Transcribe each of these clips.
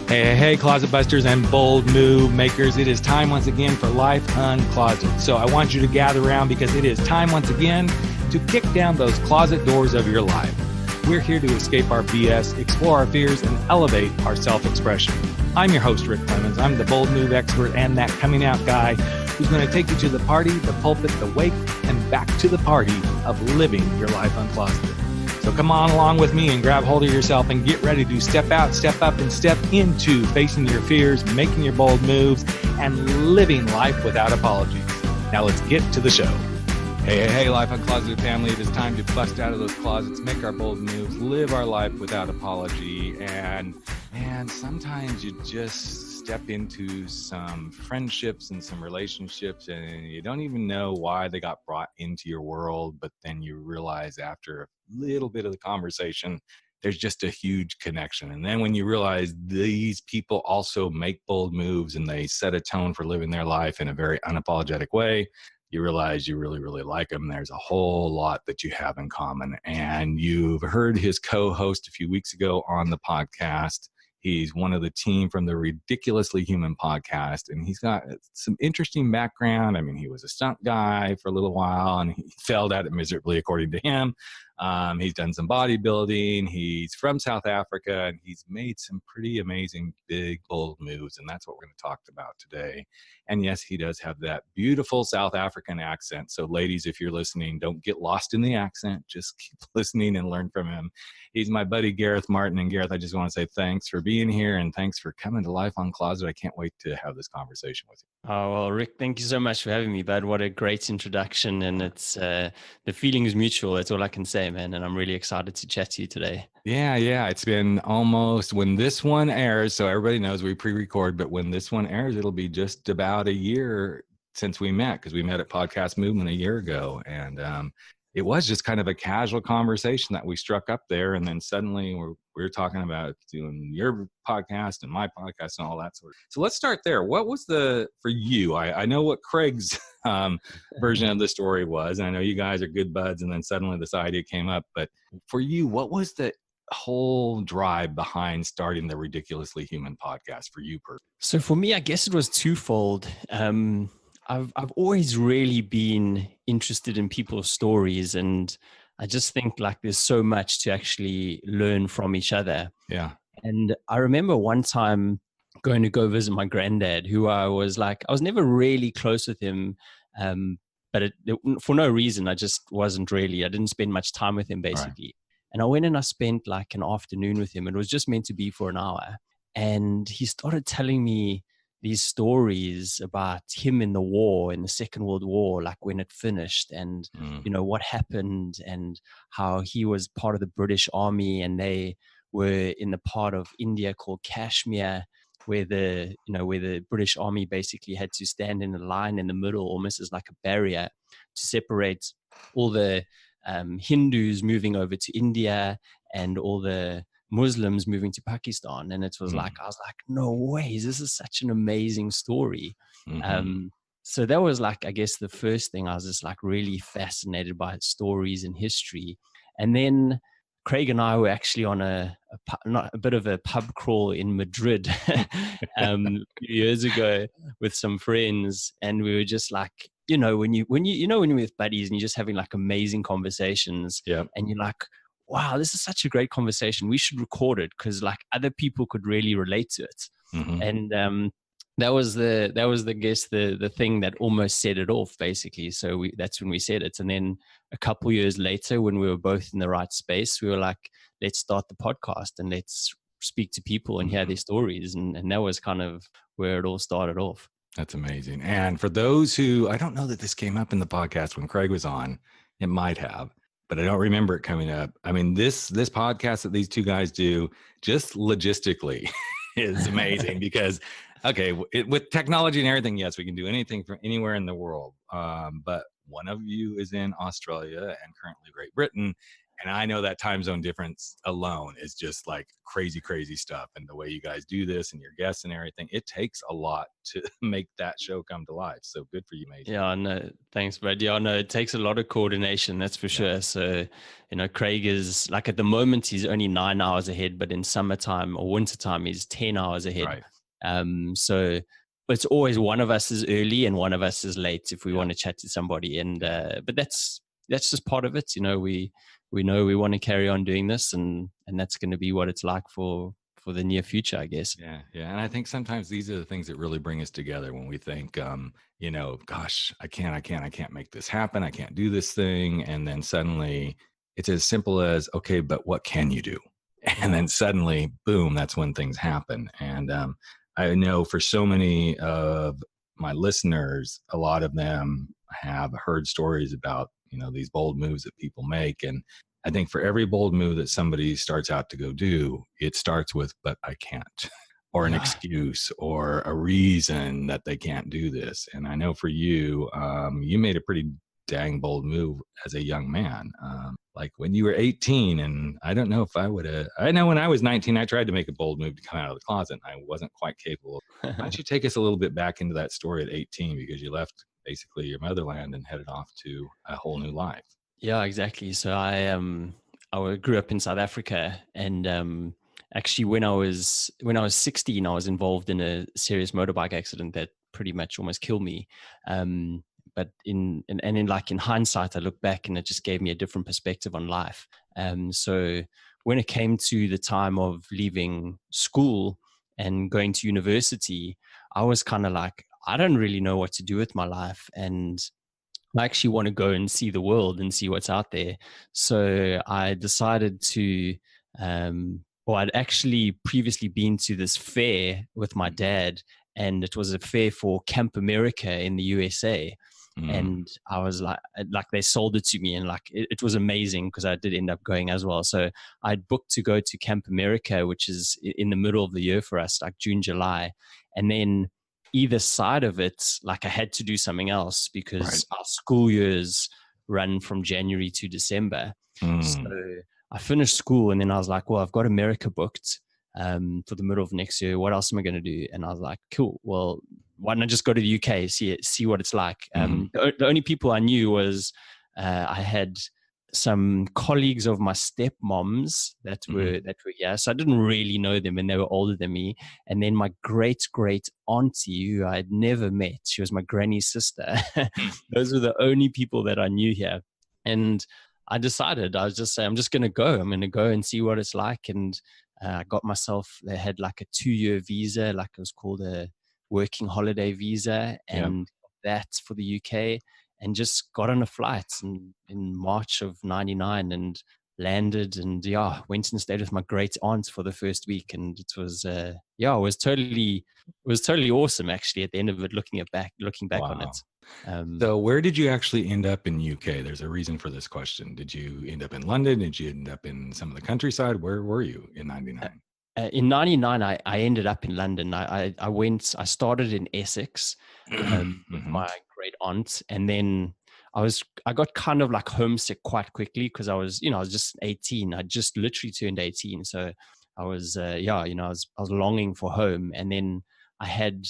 Hey, closet busters and bold move makers. It is time once again for Life Uncloseted. So I want you to gather around because it is time once again to kick down those closet doors of your life. We're here to escape our BS, explore our fears, and elevate our self-expression. I'm your host, Rick Clemens. I'm the bold move expert and that coming out guy who's going to take you to the party, the pulpit, the wake, and back to the party of living your life uncloseted. So come on along with me and grab hold of yourself and get ready to step out, step up, and step into facing your fears, making your bold moves, and living life without apologies. Now let's get to the show. Hey, Life Uncloseted family. It is time to bust out of those closets, make our bold moves, live our life without apology. And sometimes you just step into some friendships and some relationships and you don't even know why they got brought into your world. But then you realize after a little bit of the conversation, there's just a huge connection. And then when you realize these people also make bold moves and they set a tone for living their life in a very unapologetic way, you realize you really, really like them. There's a whole lot that you have in common. And you've heard his co-host a few weeks ago on the podcast. He's one of the team from the Ridiculously Human podcast, and he's got some interesting background. I mean, he was a stunt guy for a little while, and he failed at it miserably, according to him. He's done some bodybuilding. He's from South Africa, and he's made some pretty amazing, big, bold moves, and that's what we're going to talk about today. And yes, he does have that beautiful South African accent. So ladies, if you're listening, don't get lost in the accent. Just keep listening and learn from him. He's my buddy, Gareth Martin. And Gareth, I just want to say thanks for being here and thanks for coming to Life Uncloseted. I can't wait to have this conversation with you. Oh, well, Rick, thank you so much for having me, bud. What a great introduction. And it's the feeling is mutual. That's all I can say, man. And I'm really excited to chat to you today. Yeah. It's been almost, when this one airs, so everybody knows we pre-record, but when this one airs, it'll be just about a year since we met, because we met at Podcast Movement a year ago. And it was just kind of a casual conversation that we struck up there. And then suddenly we're talking about doing your podcast and my podcast and all that sort of. So let's start there. What was for you? I know what Craig's version of the story was. And I know you guys are good buds. And then suddenly this idea came up. But for you, what was the whole drive behind starting the Ridiculously Human podcast for you personally? So for me, I guess it was twofold. I've always really been interested in people's stories, and I just think like there's so much to actually learn from each other. Yeah. And I remember one time going to go visit my granddad, who I was never really close with him, but for no reason. I just wasn't really. I didn't spend much time with him basically. Right. And I went and I spent like an afternoon with him. It was just meant to be for an hour, and he started telling me these stories about him in the war, in the Second World War, like when it finished and, you know, what happened and how he was part of the British Army and they were in the part of India called Kashmir, where the British Army basically had to stand in a line in the middle, almost as like a barrier to separate all the Hindus moving over to India and all the Muslims moving to Pakistan. And it was I was like, no way, this is such an amazing story. So that was like, I guess the first thing. I was just like really fascinated by stories and history. And then Craig and I were actually on a bit of a pub crawl in Madrid a few years ago with some friends. And we were just like, when you're with buddies and you're just having like amazing conversations, and you're like, wow, this is such a great conversation. We should record it because like other people could really relate to it. And that was the thing that almost set it off basically. So that's when we said it. And then a couple years later, when we were both in the right space, we were like, let's start the podcast and let's speak to people and hear their stories. And that was kind of where it all started off. That's amazing. And for those who, I don't know that this came up in the podcast when Craig was on, it might have, but I don't remember it coming up. I mean, this podcast that these two guys do just logistically is amazing because, okay, with technology and everything, yes, we can do anything from anywhere in the world. But one of you is in Australia and currently Great Britain. And I know that time zone difference alone is just like crazy, crazy stuff. And the way you guys do this and your guests and everything, it takes a lot to make that show come to life. So good for you, Major. Yeah, no, thanks, Brad. Yeah, no, it takes a lot of coordination, that's for sure. So, Craig is like, at the moment, he's only 9 hours ahead, but in summertime or wintertime, he's 10 hours ahead. Right. So it's always one of us is early and one of us is late if we want to chat to somebody. And, but that's just part of it. We know we want to carry on doing this, and that's going to be what it's like for the near future, I guess. Yeah. And I think sometimes these are the things that really bring us together when we think, gosh, I can't make this happen. I can't do this thing. And then suddenly it's as simple as, okay, but what can you do? And then suddenly, boom, that's when things happen. And I know for so many of my listeners, a lot of them have heard stories about, these bold moves that people make. And I think for every bold move that somebody starts out to go do, it starts with, but I can't, or an excuse or a reason that they can't do this. And I know for you, you made a pretty dang bold move as a young man. Like when you were 18, and I don't know if I know when I was 19, I tried to make a bold move to come out of the closet. And I wasn't quite capable. Why don't you take us a little bit back into that story at 18, because you left basically your motherland and headed off to a whole new life. Yeah, exactly. So I grew up in South Africa, and actually when I was 16, I was involved in a serious motorbike accident that pretty much almost killed me. But in hindsight, I look back and it just gave me a different perspective on life. So when it came to the time of leaving school and going to university, I was kind of like, I don't really know what to do with my life, and I actually want to go and see the world and see what's out there. So I decided to, I'd actually previously been to this fair with my dad, and it was a fair for Camp America in the USA. And I was like they sold it to me, and it was amazing because I did end up going as well. So I'd booked to go to Camp America, which is in the middle of the year for us, like June, July. And then either side of it, like I had to do something else because our school years run from January to December. So I finished school, and then I was like, well, I've got America booked for the middle of next year. What else am I going to do? And I was like, cool, well, why don't I just go to the UK, see what it's like? The only people I knew was I had some colleagues of my stepmoms that were here, so I didn't really know them, and they were older than me. And then my great auntie, who I had never met, she was my granny's sister. Those were the only people that I knew here. And I decided, I was just saying, I'm just going to go. I'm going to go and see what it's like. And I got myself, they had like a 2-year visa, like it was called a working holiday visa, and that for the UK, and just got on a flight in March of 99 and landed, and went and stayed with my great aunt for the first week. And it was it was totally awesome, actually, at the end of it, looking back on it. So where did you actually end up in UK? There's a reason for this question. Did you end up in London? Did you end up in some of the countryside? Where were you in 99? In 99, I ended up in London. I started in Essex with my great aunt, and then I got kind of like homesick quite quickly because I was just 18. I just literally turned 18, so I was I was longing for home. And then I had,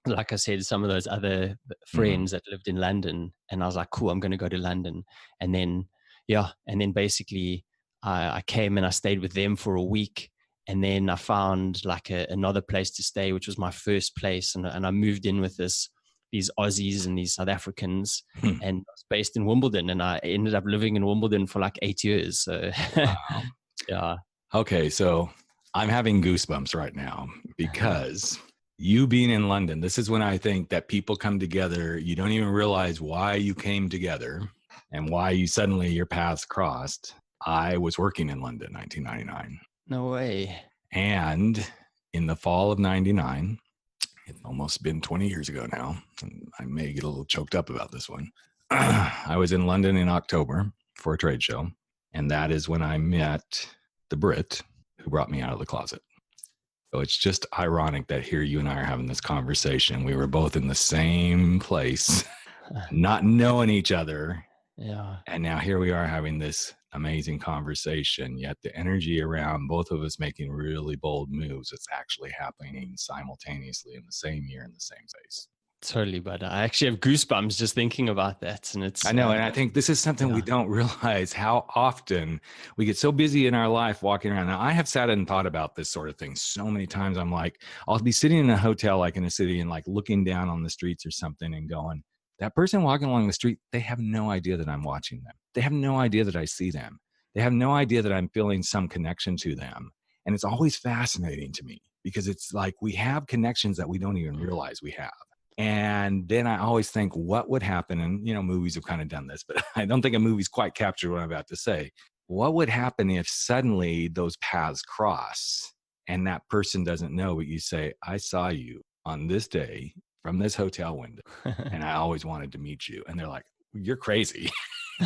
like I said, some of those other friends that lived in London, and I was like, cool, I'm going to go to London. And then basically I came and I stayed with them for a week. And then I found like another place to stay, which was my first place. And I moved in with these Aussies and these South Africans, and I was based in Wimbledon, and I ended up living in Wimbledon for like 8 years. So yeah. Okay. So I'm having goosebumps right now because you being in London, this is when I think that people come together. You don't even realize why you came together and why your paths crossed. I was working in London, 1999. No way. And in the fall of 99, it's almost been 20 years ago now, and I may get a little choked up about this one. I was in London in October for a trade show, and that is when I met the Brit who brought me out of the closet. So it's just ironic that here you and I are having this conversation. We were both in the same place, not knowing each other. Yeah. And now here we are having this amazing conversation, yet the energy around both of us making really bold moves, it's actually happening simultaneously in the same year in the same place. Totally, but I actually have goosebumps just thinking about that. And it's, I know. And I think this is something we don't realize, how often we get so busy in our life walking around. Now, I have sat and thought about this sort of thing so many times. I'm like, I'll be sitting in a hotel, like in a city, and like looking down on the streets or something and going, that person walking along the street, they have no idea that I'm watching them. They have no idea that I see them. They have no idea that I'm feeling some connection to them. And it's always fascinating to me because it's like we have connections that we don't even realize we have. And then I always think, what would happen? And, you know, movies have kind of done this, but I don't think a movie's quite captured what I'm about to say. What would happen if suddenly those paths cross and that person doesn't know, but you say, I saw you on this day from this hotel window and I always wanted to meet you. And they're like, you're crazy.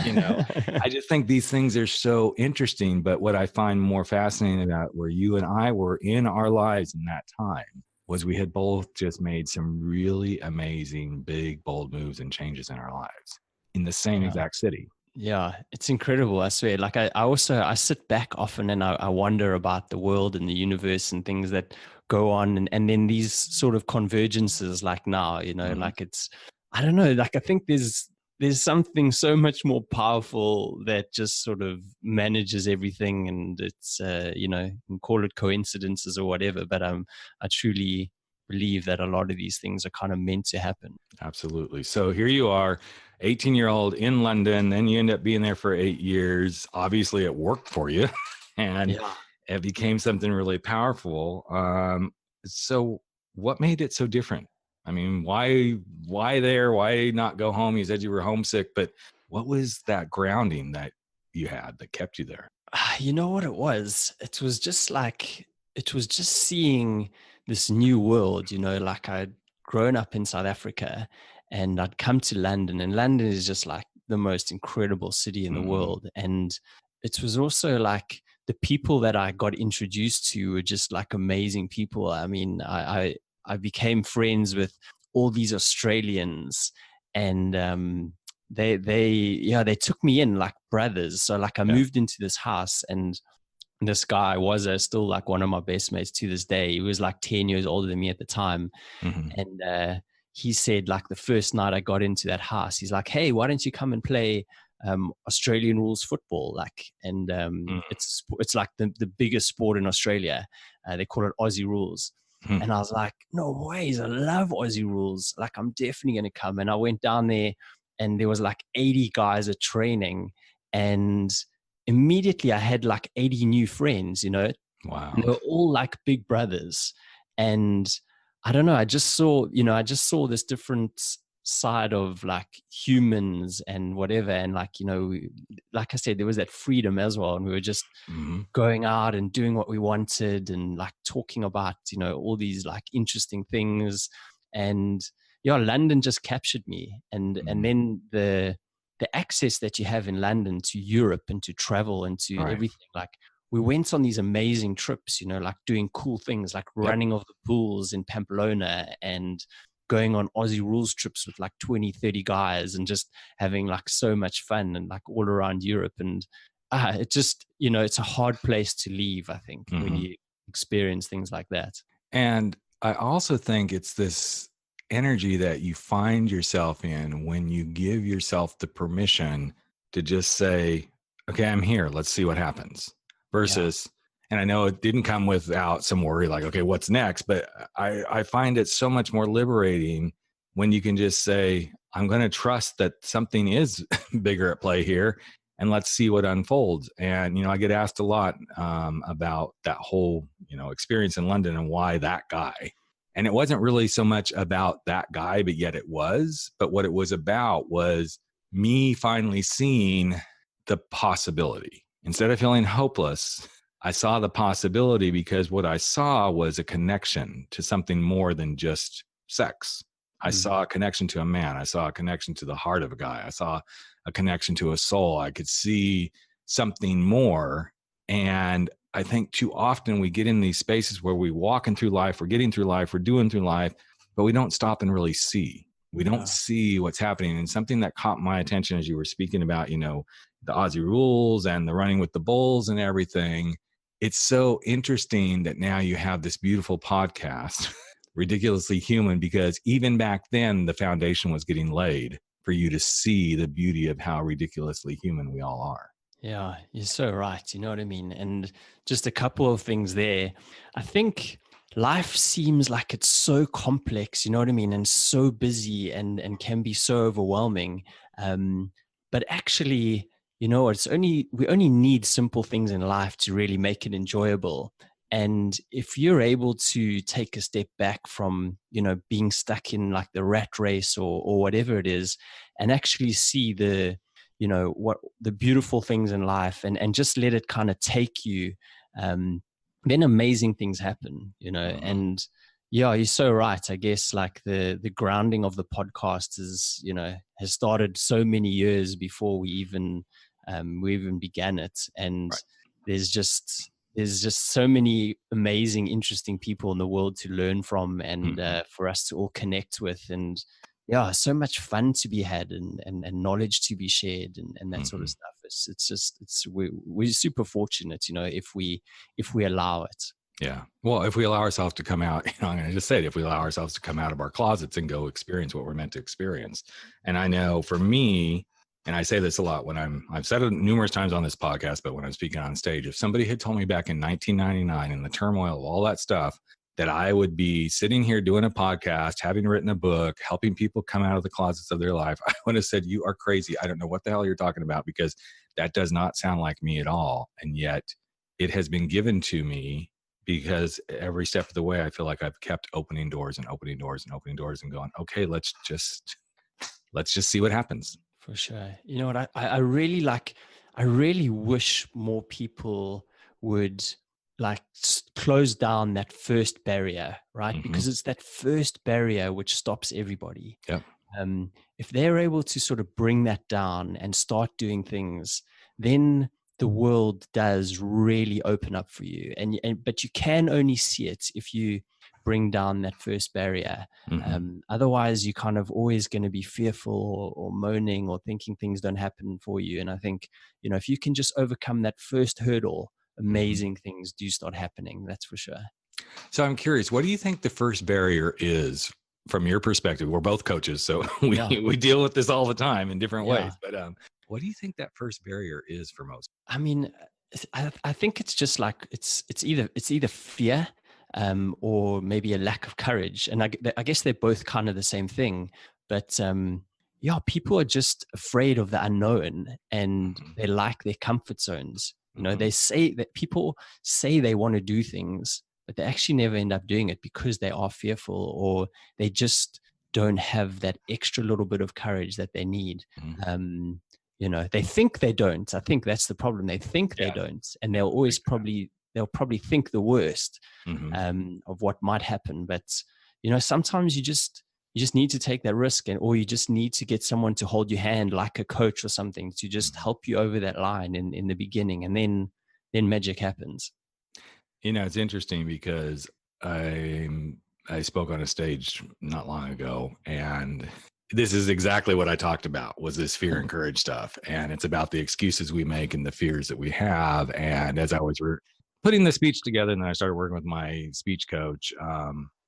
You know, I just think these things are so interesting. But what I find more fascinating about where you and I were in our lives in that time was we had both just made some really amazing, big, bold moves and changes in our lives in the same exact city. Yeah, it's incredible. I swear. Like I sit back often and I wonder about the world and the universe and things that go on. And then these sort of convergences like now, you know, like it's, I don't know, like I think there's something so much more powerful that just sort of manages everything. And it's, you know, you can call it coincidences or whatever, but I truly believe that a lot of these things are kind of meant to happen. Absolutely. So here you are, 18-year-old in London, then you end up being there for 8 years. Obviously it worked for you and it became something really powerful. So what made it so different? I mean, why there? Why not go home? You said you were homesick, but what was that grounding that you had that kept you there? You know what it was? It was just seeing this new world, you know, like I'd grown up in South Africa and I'd come to London, and London is just like the most incredible city in the world. And it was also like the people that I got introduced to were just like amazing people. I mean, I became friends with all these Australians, and they took me in like brothers. So like I moved into this house, and this guy was still like one of my best mates to this day. He was like 10 years older than me at the time. And he said like the first night I got into that house, he's like, hey, why don't you come and play Australian rules football? Like, and it's like the biggest sport in Australia. They call it Aussie rules. And I was like, no ways, I love Aussie rules. Like, I'm definitely going to come. And I went down there, and there was like 80 guys at training. And immediately I had like 80 new friends, you know. Wow. And they were all like big brothers. And I don't know, I just saw this different side of like humans and whatever. And like, you know, like I said, there was that freedom as well. And we were just going out and doing what we wanted and like talking about, you know, all these like interesting things. And yeah, London just captured me. And then the access that you have in London to Europe and to travel and to everything, like we went on these amazing trips, you know, like doing cool things like running off the pools in Pamplona and going on Aussie rules trips with like 20, 30 guys and just having like so much fun and like all around Europe. And it just, you know, it's a hard place to leave, I think, when you experience things like that. And I also think it's this energy that you find yourself in when you give yourself the permission to just say, okay, I'm here. Let's see what happens. Versus, and I know it didn't come without some worry, like, okay, what's next? But I find it so much more liberating when you can just say, I'm going to trust that something is bigger at play here, and let's see what unfolds. And, you know, I get asked a lot about that whole, you know, experience in London and why that guy. And it wasn't really so much about that guy, but yet it was. But what it was about was me finally seeing the possibility. Instead of feeling hopeless, I saw the possibility, because what I saw was a connection to something more than just sex. I saw a connection to a man. I saw a connection to the heart of a guy. I saw a connection to a soul. I could see something more. And I think too often we get in these spaces where we're walking through life, we're getting through life, we're doing through life, but we don't stop and really see. We don't see what's happening. And something that caught my attention as you were speaking about, you know, the Aussie rules and the running with the bulls and everything. It's so interesting that now you have this beautiful podcast, Ridiculously Human, because even back then the foundation was getting laid for you to see the beauty of how ridiculously human we all are. Yeah, you're so right. You know what I mean? And just a couple of things there. I think life seems like it's so complex, you know what I mean? And so busy and can be so overwhelming. But actually, you know, we only need simple things in life to really make it enjoyable. And if you're able to take a step back from, you know, being stuck in like the rat race or whatever it is, and actually see you know, what the beautiful things in life and just let it kind of take you, then amazing things happen, you know. And yeah, you're so right. I guess like the grounding of the podcast is, you know, has started so many years before we even began it. And Right. there's just so many amazing, interesting people in the world to learn from and for us to all connect with. And yeah, so much fun to be had and knowledge to be shared and that sort of stuff. We're super fortunate, you know, if we allow it. Yeah. Well, if we allow ourselves to come out, I'm going to just say it, if we allow ourselves to come out of our closets and go experience what we're meant to experience. And I know for me, and I say this a lot when I've said it numerous times on this podcast, but when I'm speaking on stage, if somebody had told me back in 1999 in the turmoil of all that stuff, that I would be sitting here doing a podcast, having written a book, helping people come out of the closets of their life, I would have said, you are crazy. I don't know what the hell you're talking about, because that does not sound like me at all. And yet it has been given to me, because every step of the way, I feel like I've kept opening doors and opening doors and opening doors and going, okay, let's just see what happens. For sure. You know what? I really wish more people would like close down that first barrier, right? Because it's that first barrier which stops everybody. Yeah. If they're able to sort of bring that down and start doing things, then the world does really open up for you. But you can only see it if you bring down that first barrier. Otherwise, you're kind of always going to be fearful or moaning or thinking things don't happen for you. And I think, you know, if you can just overcome that first hurdle, amazing things do start happening. That's for sure. So I'm curious, what do you think the first barrier is from your perspective? We're both coaches, so we deal with this all the time in different ways. But what do you think that first barrier is for most? I mean, I think it's just like it's either fear or maybe a lack of courage. And I guess they're both kind of the same thing. But yeah, people are just afraid of the unknown and they like their comfort zones. You know, they say that people say they want to do things, but they actually never end up doing it because they are fearful or they just don't have that extra little bit of courage that they need. You know, they think they don't. I think that's the problem. They think they don't, and they'll always probably think the worst of what might happen. But you know, sometimes you just need to take that risk, or you just need to get someone to hold your hand, like a coach or something, to just help you over that line in the beginning, and then magic happens. You know, it's interesting because I spoke on a stage not long ago, and this is exactly what I talked about, was this fear and courage stuff. And it's about the excuses we make and the fears that we have. And as I was putting the speech together, and then I started working with my speech coach,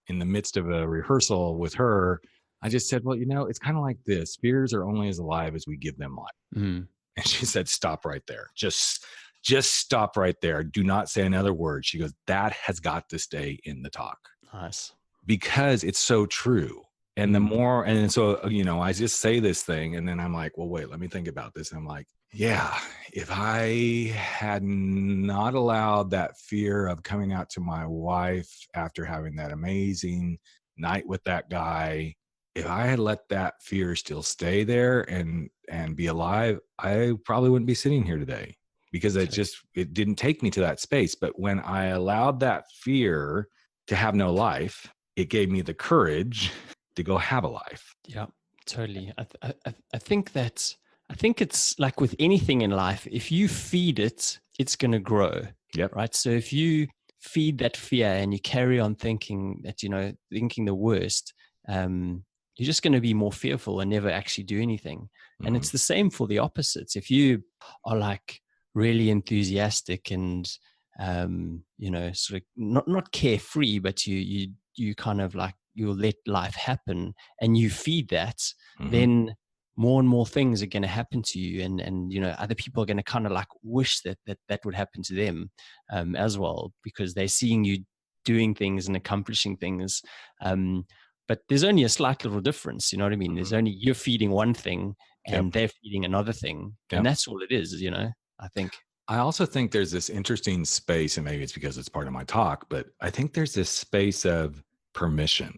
in the midst of a rehearsal with her, I just said, well, you know, it's kind of like this. Fears are only as alive as we give them life. And she said, stop right there. Just stop right there. Do not say another word. She goes, that has got to stay in the talk. Nice. Because it's so true. And the more, and so, you know, I just say this thing and then I'm like, well, wait, let me think about this. And I'm like, yeah, if I had not allowed that fear of coming out to my wife after having that amazing night with that guy, if I had let that fear still stay there and be alive, I probably wouldn't be sitting here today, because it didn't take me to that space. But when I allowed that fear to have no life, it gave me the courage to go have a life. Yeah, totally. I think it's like with anything in life, if you feed it, it's going to grow. Yep. Right. So if you feed that fear and you carry on thinking that, you know, thinking the worst, you're just going to be more fearful and never actually do anything. And Mhm. it's the same for the opposites. If you are like really enthusiastic and, sort of not carefree, but you kind of like, you'll let life happen and you feed that, Mhm. then more and more things are going to happen to you. And, other people are going to kind of like wish that would happen to them as well, because they're seeing you doing things and accomplishing things. But there's only a slight little difference, you know what I mean? There's only, you're feeding one thing Yep. and they're feeding another thing. Yep. And that's all it is, I think. I also think there's this interesting space, and maybe it's because it's part of my talk, but I think there's this space of permission.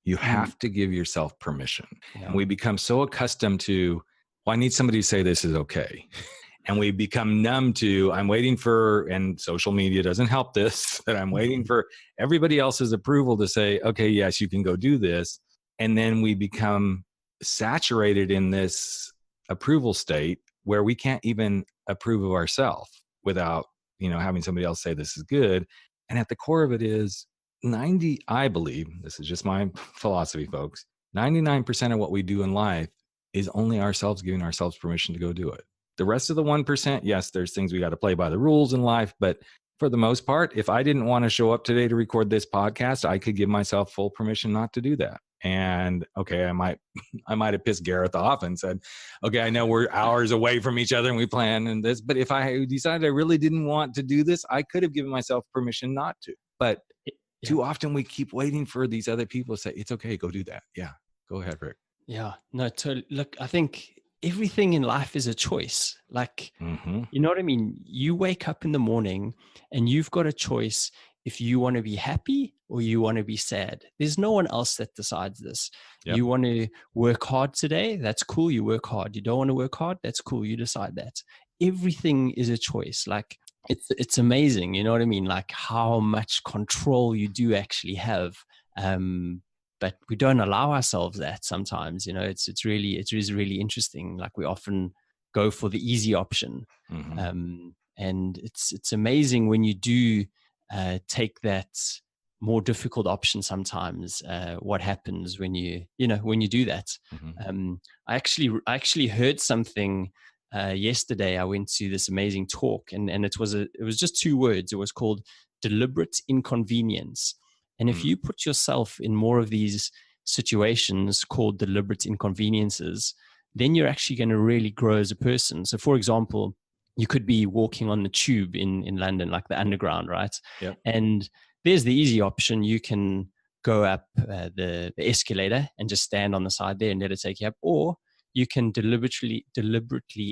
You have to give yourself permission. Yeah. And we become so accustomed to, well, I need somebody to say this is okay. And we become numb to, I'm waiting for, and social media doesn't help this, that I'm waiting for everybody else's approval to say, okay, yes, you can go do this. And then we become saturated in this approval state where we can't even approve of ourselves without, having somebody else say this is good. And at the core of it is I believe, this is just my philosophy, folks, 99% of what we do in life is only ourselves giving ourselves permission to go do it. The rest of the 1%, yes, there's things we got to play by the rules in life, but for the most part, if I didn't want to show up today to record this podcast, I could give myself full permission not to do that. And okay, I might have pissed Gareth off and said, okay, I know we're hours away from each other and we plan and this, but if I decided I really didn't want to do this, I could have given myself permission not to. But too often we keep waiting for these other people to say, it's okay, go do that. Yeah, go ahead, Rick. Yeah, no, totally. Look, I think everything in life is a choice. Like, you know what I mean? You wake up in the morning and you've got a choice if you want to be happy or you want to be sad. There's no one else that decides this. Yep. You want to work hard today? That's cool. You work hard. You don't want to work hard? That's cool. You decide that. Everything is a choice. Like, it's amazing. You know what I mean? Like how much control you do actually have. But we don't allow ourselves that sometimes. It is really interesting. Like we often go for the easy option, and it's amazing when you do take that more difficult option. Sometimes what happens when you do that. I actually heard something yesterday. I went to this amazing talk, and it was just 2 words. It was called deliberate inconvenience. And if you put yourself in more of these situations called deliberate inconveniences, then you're actually going to really grow as a person. So for example, you could be walking on the tube in London, like the underground, right? Yep. And there's the easy option. You can go up the escalator and just stand on the side there and let it take you up. Or you can deliberately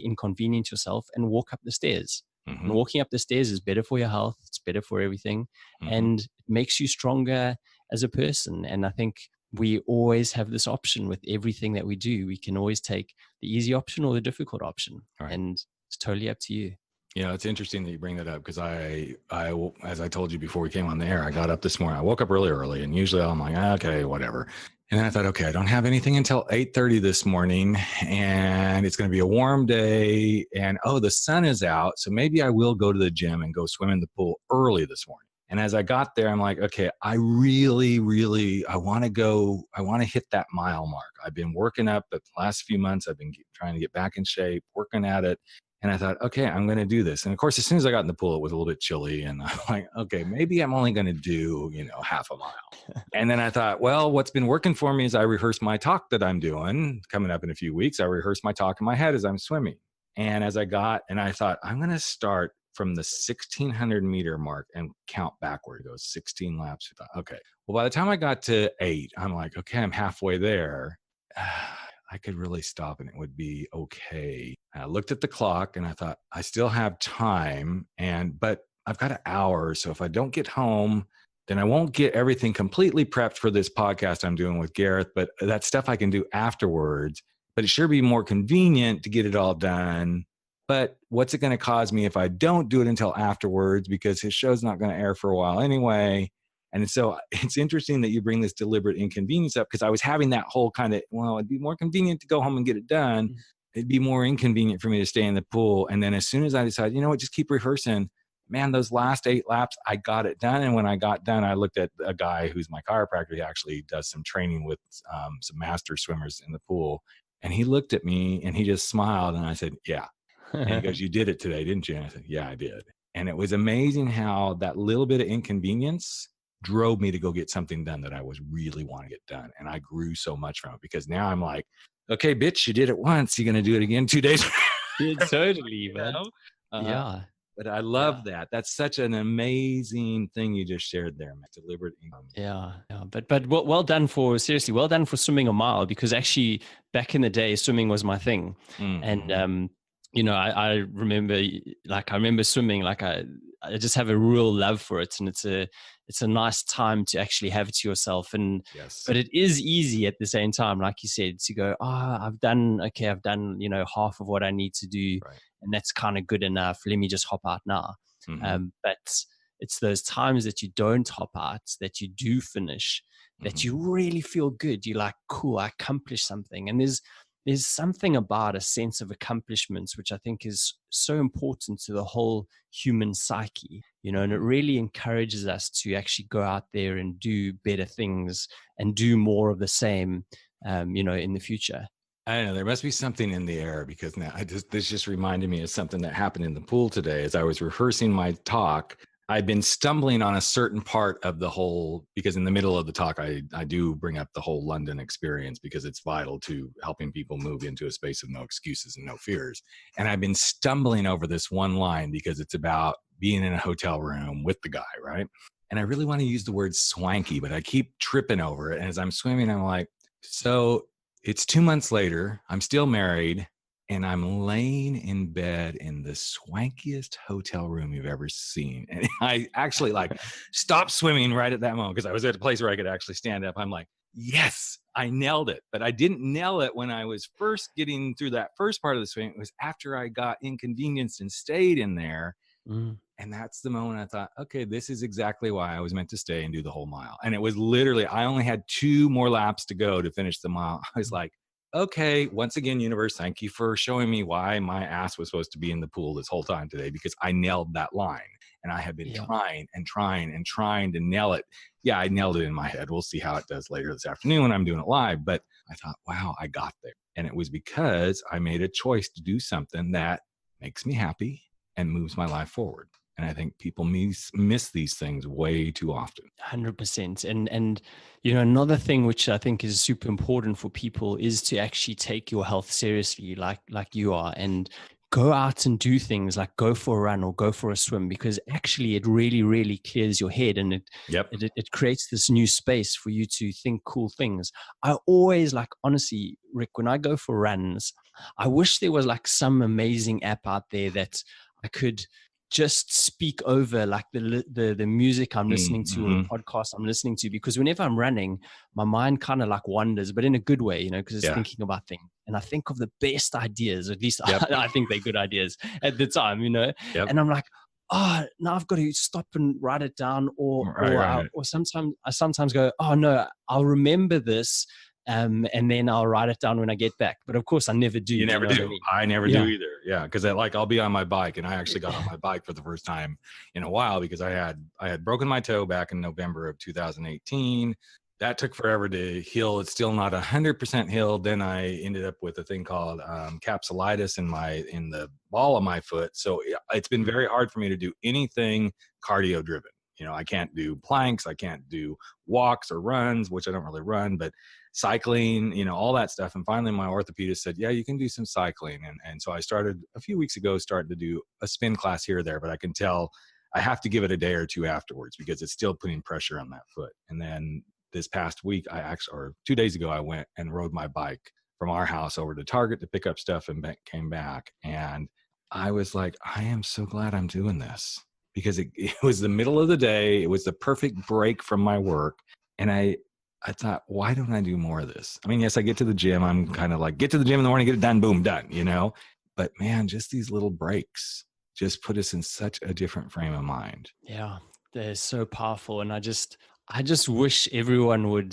inconvenience yourself and walk up the stairs. And walking up the stairs is better for your health. It's better for everything. And it makes you stronger as a person. And I think we always have this option with everything that we do. We can always take the easy option or the difficult option. Right. And it's totally up to you. Yeah, it's interesting that you bring that up because I, as I told you before we came on the air, I got up this morning. I woke up really early, and usually I'm like, okay, whatever. And then I thought, okay, I don't have anything until 8:30 this morning, and it's going to be a warm day, and the sun is out, so maybe I will go to the gym and go swim in the pool early this morning. And as I got there, I'm like, okay, I really, I want to hit that mile mark. I've been working up the last few months. I've been trying to get back in shape, working at it. And I thought, okay, I'm going to do this. And of course, as soon as I got in the pool, it was a little bit chilly. And I'm like, okay, maybe I'm only going to do, half a mile. And then I thought, well, what's been working for me is I rehearse my talk that I'm doing coming up in a few weeks. I rehearse my talk in my head as I'm swimming. And I thought, I'm going to start from the 1,600 meter mark and count backward. It goes 16 laps. I thought, okay. Well, by the time I got to 8, I'm like, okay, I'm halfway there. I could really stop and it would be okay. And I looked at the clock and I thought, I still have time, but I've got an hour. So if I don't get home, then I won't get everything completely prepped for this podcast I'm doing with Gareth, but that stuff I can do afterwards. But it sure be more convenient to get it all done. But what's it going to cause me if I don't do it until afterwards? Because his show's not going to air for a while anyway. And so it's interesting that you bring this deliberate inconvenience up, because I was having that whole kind of, well, it'd be more convenient to go home and get it done. It'd be more inconvenient for me to stay in the pool. And then as soon as I decided, you know what, just keep rehearsing, man, those last 8 laps, I got it done. And when I got done, I looked at a guy who's my chiropractor. He actually does some training with some master swimmers in the pool. And he looked at me and he just smiled. And I said, yeah. And he goes, you did it today, didn't you? And I said, yeah, I did. And it was amazing how that little bit of inconvenience drove me to go get something done that I was really wanting to get done. And I grew so much from it, because now I'm like, okay, bitch, you did it once. You're going to do it again 2 days. Totally, man. Yeah. But I love that. That's such an amazing thing you just shared there, man. Deliberate income. Yeah. But well done for swimming a mile, because actually back in the day, swimming was my thing. Mm-hmm. And, I remember swimming, like I just have a real love for it. And it's a nice time to actually have to yourself. And, yes, but it is easy at the same time, like you said, to go, I've done, half of what I need to do. right. And that's kind of good enough. Let me just hop out now. Mm-hmm. But it's those times that you don't hop out, that you do finish, that you really feel good. You're like, cool, I accomplished something. And there's something about a sense of accomplishments, which I think is so important to the whole human psyche, and it really encourages us to actually go out there and do better things and do more of the same, in the future. I don't know. There must be something in the air, because now this just reminded me of something that happened in the pool today. As I was rehearsing my talk, I'd been stumbling on a certain part of the whole, because in the middle of the talk, I do bring up the whole London experience, because it's vital to helping people move into a space of no excuses and no fears. And I've been stumbling over this one line, because it's about being in a hotel room with the guy, right? And I really want to use the word swanky, but I keep tripping over it. And as I'm swimming, I'm like, so it's 2 months later, I'm still married, and I'm laying in bed in the swankiest hotel room you've ever seen. And I actually stopped swimming right at that moment, because I was at a place where I could actually stand up. I'm like, yes, I nailed it. But I didn't nail it when I was first getting through that first part of the swim. It was after I got inconvenienced and stayed in there. And that's the moment I thought, okay, this is exactly why I was meant to stay and do the whole mile. And it was literally, I only had 2 more laps to go to finish the mile. I was like, okay, once again, universe, thank you for showing me why my ass was supposed to be in the pool this whole time today, because I nailed that line. And I have been trying to nail it. Yeah, I nailed it in my head. We'll see how it does later this afternoon when I'm doing it live. But I thought, wow, I got there. And it was because I made a choice to do something that makes me happy and moves my life forward. And I think people miss these things way too often. 100%. And another thing which I think is super important for people is to actually take your health seriously, like you are, and go out and do things like go for a run or go for a swim, because actually it really, really clears your head, and it creates this new space for you to think cool things. I always, honestly, Rick, when I go for runs, I wish there was some amazing app out there that I could just speak over the music I'm listening to or the podcast I'm listening to, because whenever I'm running, my mind kind of wanders, but in a good way, because it's thinking about things. And I think of the best ideas, at least I think they're good ideas at the time, and I'm like, oh, now I've got to stop and write it down, or sometimes I sometimes go, oh no, I'll remember this. And then I'll write it down when I get back. But of course, I never do. You never do. I never do either. Yeah, because I'll be on my bike, and I actually got on my bike for the first time in a while, because I had broken my toe back in November of 2018. That took forever to heal. It's still not 100% healed. Then I ended up with a thing called capsulitis in the ball of my foot. So it's been very hard for me to do anything cardio driven. I can't do planks. I can't do walks or runs, which I don't really run, but cycling, all that stuff. And finally my orthopedist said, yeah, you can do some cycling. And so I started a few weeks ago, started to do a spin class here or there, but I can tell I have to give it a day or two afterwards, because it's still putting pressure on that foot. And then this past week, or 2 days ago, I went and rode my bike from our house over to Target to pick up stuff, and came back. And I was like, I am so glad I'm doing this, because it was the middle of the day. It was the perfect break from my work. And I thought, why don't I do more of this? I mean, yes, I get to the gym. I'm kind of get to the gym in the morning, get it done, boom, done, But man, just these little breaks just put us in such a different frame of mind. Yeah, they're so powerful. And I just wish everyone would,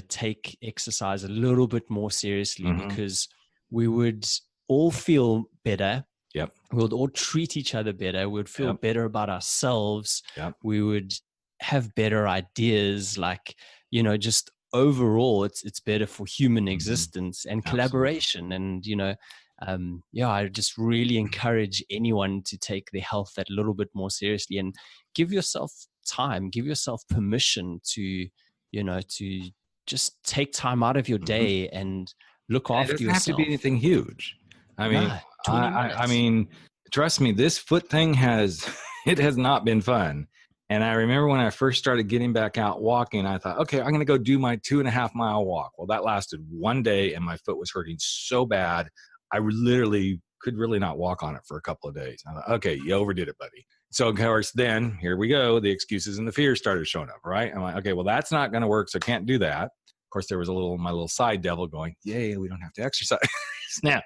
take exercise a little bit more seriously, because we would all feel better. Yep. We would all treat each other better. We would feel better about ourselves. Yep. We would have better ideas. Like, you know, just overall, it's better for human existence and collaboration. And, you know, I just really encourage anyone to take their health that little bit more seriously and give yourself time, give yourself permission to, you know, to just take time out of your day and look after yourself. It doesn't have to be anything huge. I mean, 20 minutes. I mean, trust me, this foot thing has not been fun. And I remember when I first started getting back out walking, I thought, okay, I'm going to go do my 2.5 mile walk. Well, that lasted one day and my foot was hurting so bad. I literally could really not walk on it for a couple of days. I thought, okay, you overdid it, buddy. So of course, then here we go. The excuses and the fears started showing up, right? I'm like, okay, well, that's not going to work. So I can't do that. Of course, there was my little side devil going, yay, we don't have to exercise now.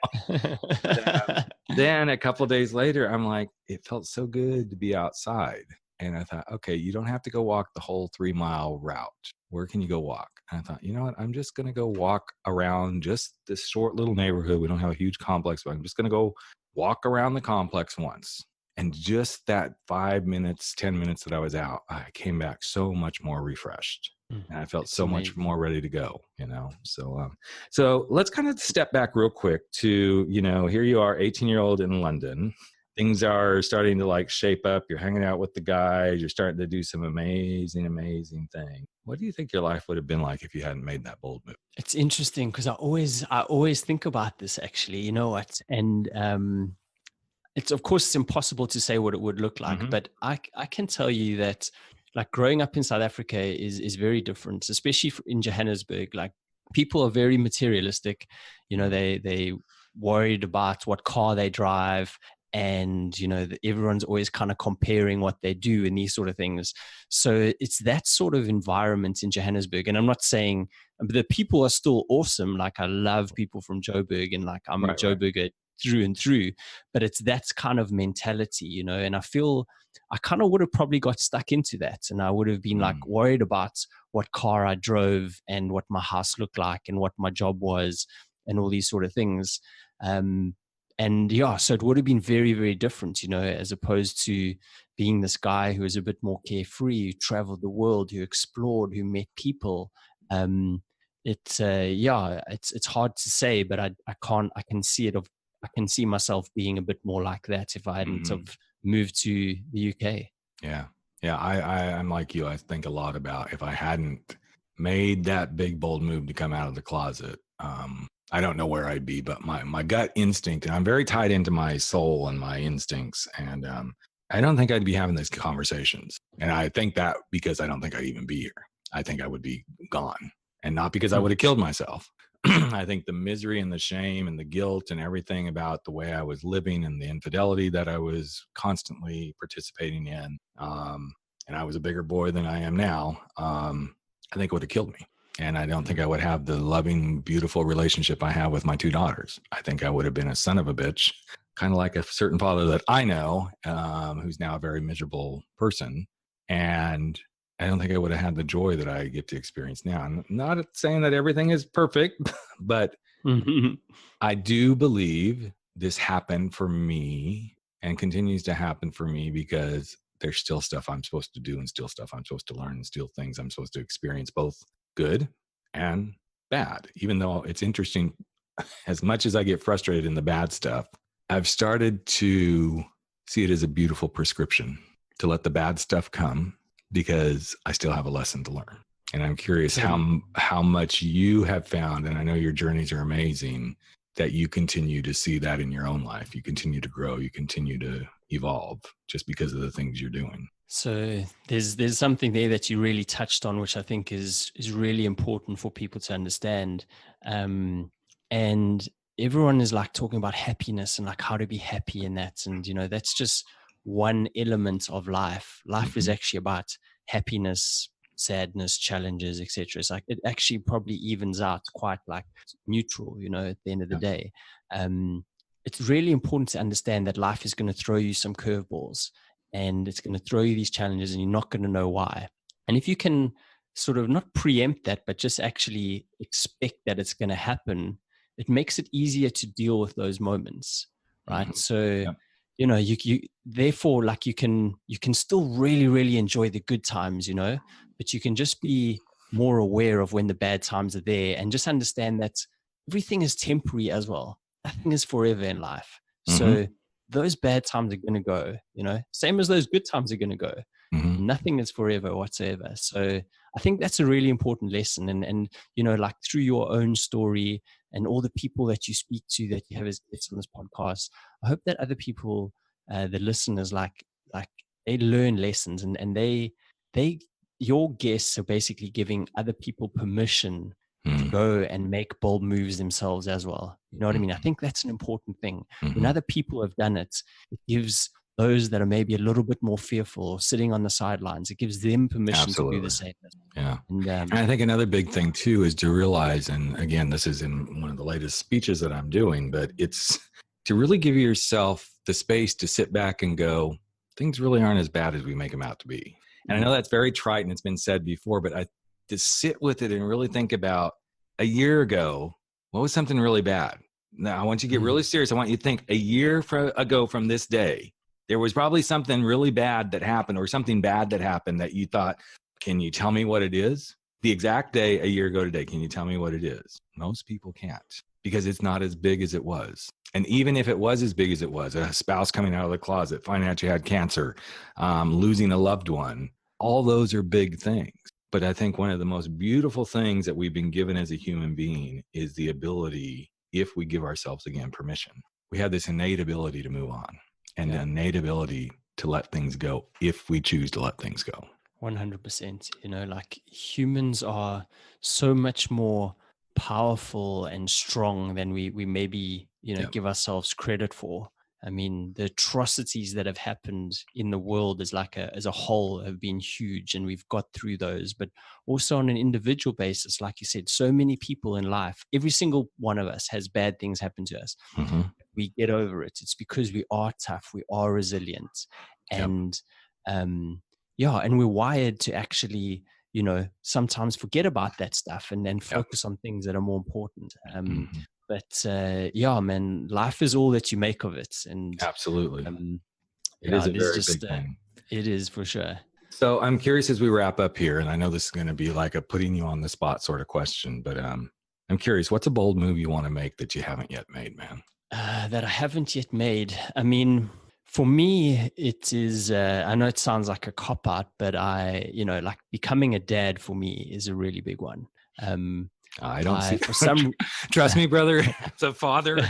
Then a couple of days later, I'm like, it felt so good to be outside. And I thought, okay, you don't have to go walk the whole 3 mile route. Where can you go walk? And I thought, you know what? I'm just going to go walk around just this short little neighborhood. We don't have a huge complex, but I'm just going to go walk around the complex once. And just that 5 minutes, 10 minutes that I was out, I came back so much more refreshed. And I felt so much more ready to go, you know? So let's kind of step back real quick to, you know, here you are, 18-year-old in London. Things are starting to like shape up. You're hanging out with the guys. You're starting to do some amazing, amazing things. What do you think your life would have been like if you hadn't made that bold move? It's interesting because I always think about this actually, you know what? And, it's of course it's impossible to say what it would look like, but I can tell you that like growing up in South Africa is very different, especially in Johannesburg. Like people are very materialistic, you know, they worried about what car they drive, and you know everyone's always kind of comparing what they do and these sort of things. So it's that sort of environment in Johannesburg. And I'm not saying the people are still awesome. Like I love people from Joburg, and like I'm a Joburger through and through, but it's that kind of mentality, you know. And I feel I kind of would have probably got stuck into that, and I would have been like worried about what car I drove and what my house looked like and what my job was and all these sort of things. And yeah, so it would have been very, very different, you know, as opposed to being this guy who was a bit more carefree, who traveled the world, who explored, who met people. It's hard to say, but I can see it. I can see myself being a bit more like that if I hadn't have moved to the UK. Yeah. I'm like you. I think a lot about if I hadn't made that big, bold move to come out of the closet. I don't know where I'd be, but my gut instinct, and I'm very tied into my soul and my instincts. And I don't think I'd be having these conversations. And I think that because I don't think I'd even be here. I think I would be gone, and not because I would have killed myself. I think the misery and the shame and the guilt and everything about the way I was living and the infidelity that I was constantly participating in, and I was a bigger boy than I am now, I think it would have killed me. And I don't think I would have the loving, beautiful relationship I have with my 2 daughters. I think I would have been a son of a bitch, kind of like a certain father that I know, who's now a very miserable person. And I don't think I would have had the joy that I get to experience now. I'm not saying that everything is perfect, but I do believe this happened for me and continues to happen for me because there's still stuff I'm supposed to do and still stuff I'm supposed to learn and still things I'm supposed to experience, both good and bad. Even though it's interesting, as much as I get frustrated in the bad stuff, I've started to see it as a beautiful prescription to let the bad stuff come, because I still have a lesson to learn. And I'm curious how much you have found, and I know your journeys are amazing, that you continue to see that in your own life. You continue to grow, you continue to evolve just because of the things you're doing. So there's something there that you really touched on, which I think is really important for people to understand. And everyone is like talking about happiness and like how to be happy in that. And, you know, that's just one element of life. Life is actually about happiness, sadness, challenges, etc. It's like it actually probably evens out quite like neutral, you know, at the end of the day. It's really important to understand that life is going to throw you some curveballs, and it's going to throw you these challenges, and you're not going to know why. And if you can sort of not preempt that, but just actually expect that it's going to happen, it makes it easier to deal with those moments, right? So you therefore, like, you can still really, really enjoy the good times, but you can just be more aware of when the bad times are there, and just understand that everything is temporary as well. Nothing is forever in life. So those bad times are going to go, same as those good times are going to go. Nothing is forever whatsoever. So I think that's a really important lesson. And like, through your own story and all the people that you speak to, that you have as guests on this podcast, I hope that other people, the listeners, like they learn lessons, and your guests are basically giving other people permission to go and make bold moves themselves as well. You know what I mean? I think that's an important thing. When other people have done it, it gives those that are maybe a little bit more fearful or sitting on the sidelines, it gives them permission to do the same. Yeah. And I think another big thing too is to realize, and again, this is in one of the latest speeches that I'm doing, but it's to really give yourself the space to sit back and go, things really aren't as bad as we make them out to be. And I know that's very trite and it's been said before, but to sit with it and really think about, a year ago, what was something really bad? Now, I want you to get really serious. I want you to think, a year ago from this day, there was probably something really bad that happened, or something bad that happened that you thought, can you tell me what it is? The exact day a year ago today, can you tell me what it is? Most people can't, because it's not as big as it was. And even if it was as big as it was, a spouse coming out of the closet, finding out you had cancer, losing a loved one, all those are big things. But I think one of the most beautiful things that we've been given as a human being is the ability, if we give ourselves, again, permission, we have this innate ability to move on, and an innate ability to let things go if we choose to let things go. 100%. Like, humans are so much more powerful and strong than we maybe, give ourselves credit for. I mean, the atrocities that have happened in the world as a whole have been huge, and we've got through those. But also on an individual basis, like you said, so many people in life, every single one of us has bad things happen to us. We get over it. It's because we are tough, we are resilient, and and we're wired to actually, sometimes forget about that stuff and then focus on things that are more important. But man, life is all that you make of it. And absolutely, it is a very big thing. It is, for sure. So I'm curious, as we wrap up here, and I know this is going to be like a putting you on the spot sort of question, but I'm curious, what's a bold move you want to make that you haven't yet made, man? That I haven't yet made. I mean, for me, it is, I know it sounds like a cop-out, but like, becoming a dad for me is a really big one. I don't see, for some, trust me, brother, as a father,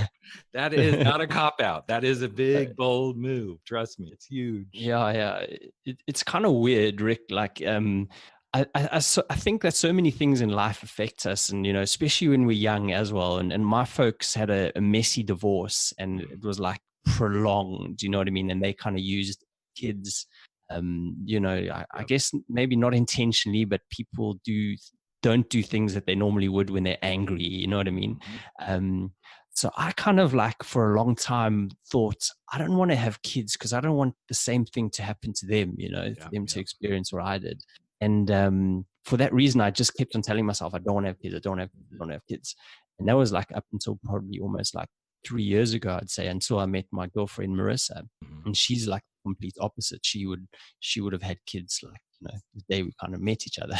that is not a cop-out. That is a big, bold move. Trust me, it's huge. Yeah. It's kind of weird, Rick. Like, I think that so many things in life affect us, and, especially when we're young as well. And my folks had a messy divorce, and it was like prolonged, you know what I mean? And they kind of used kids, I guess maybe not intentionally, but people don't do things that they normally would when they're angry, you know what I mean? So I kind of, like, for a long time thought, I don't want to have kids because I don't want the same thing to happen to them, for them to experience what I did. And for that reason, I just kept on telling myself, I don't want to have kids, I don't want to have kids. And that was like up until probably almost like 3 years ago, I'd say, until I met my girlfriend, Marissa. And she's like the complete opposite. She would have had kids, like, the day we kind of met each other,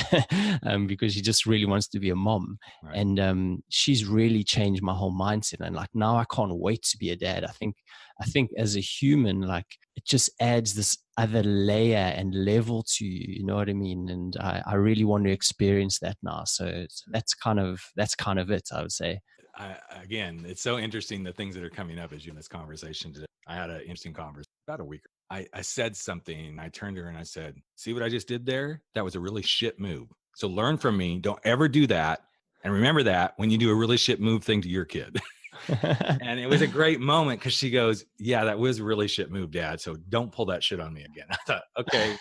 because she just really wants to be a mom. Right. And she's really changed my whole mindset. And, like, now I can't wait to be a dad. I think as a human, like, it just adds this other layer and level to you, you know what I mean? And I really want to experience that now. So that's kind of it, I would say. Again, it's so interesting, the things that are coming up as you in this conversation today. I had an interesting conversation about a week ago. I said something, I turned to her and I said, see what I just did there? That was a really shit move. So learn from me. Don't ever do that. And remember that when you do a really shit move thing to your kid. And it was a great moment, because she goes, yeah, that was a really shit move, Dad. So don't pull that shit on me again. I thought, okay,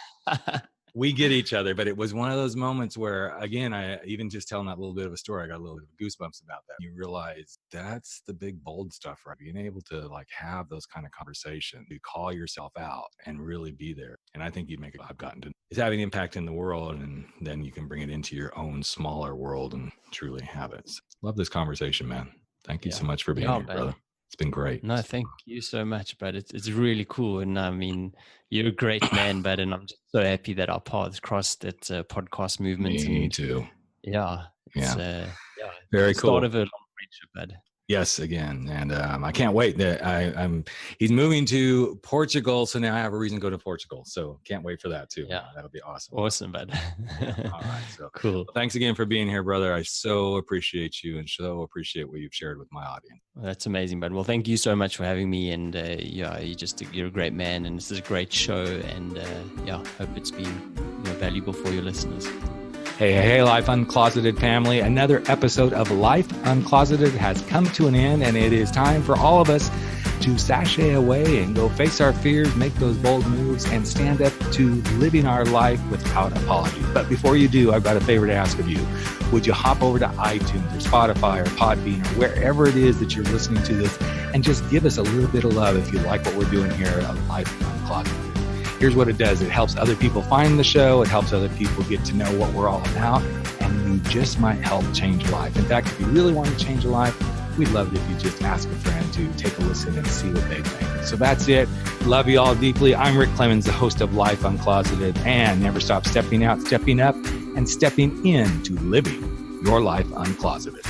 we get each other. But it was one of those moments where, again, I even just telling that little bit of a story, I got a little bit of goosebumps about that. You realize that's the big, bold stuff, right? Being able to, like, have those kind of conversations, you call yourself out and really be there. And I think I've gotten to is having an impact in the world, and then you can bring it into your own smaller world and truly have it. So, love this conversation, man. Thank you so much for being here, brother. It's been great. No, thank you so much, bud. It's really cool. And I mean, you're a great man, bud. And I'm just so happy that our paths crossed at podcast movement. Me and too. Yeah. It's, Yeah. Very Very cool. Start cool. of a long friendship, bud. Yes, again, and I can't wait. That he's moving to Portugal, so now I have a reason to go to Portugal. So can't wait for that too. Yeah, that'll be awesome. Awesome, bud. All right, so cool. Well, thanks again for being here, brother. I so appreciate you, and so appreciate what you've shared with my audience. Well, that's amazing, bud. Well, thank you so much for having me, and you're a great man, and this is a great show, and hope it's been valuable for your listeners. Hey, Life Uncloseted family. Another episode of Life Uncloseted has come to an end, and it is time for all of us to sashay away and go face our fears, make those bold moves, and stand up to living our life without apology. But before you do, I've got a favor to ask of you. Would you hop over to iTunes or Spotify or Podbean or wherever it is that you're listening to this and just give us a little bit of love if you like what we're doing here at Life Uncloseted. Here's what it does. It helps other people find the show. It helps other people get to know what we're all about. And you just might help change a life. In fact, if you really want to change a life, we'd love it if you just ask a friend to take a listen and see what they think. So that's it. Love you all deeply. I'm Rick Clemens, the host of Life Uncloseted. And never stop stepping out, stepping up, and stepping into living your life uncloseted.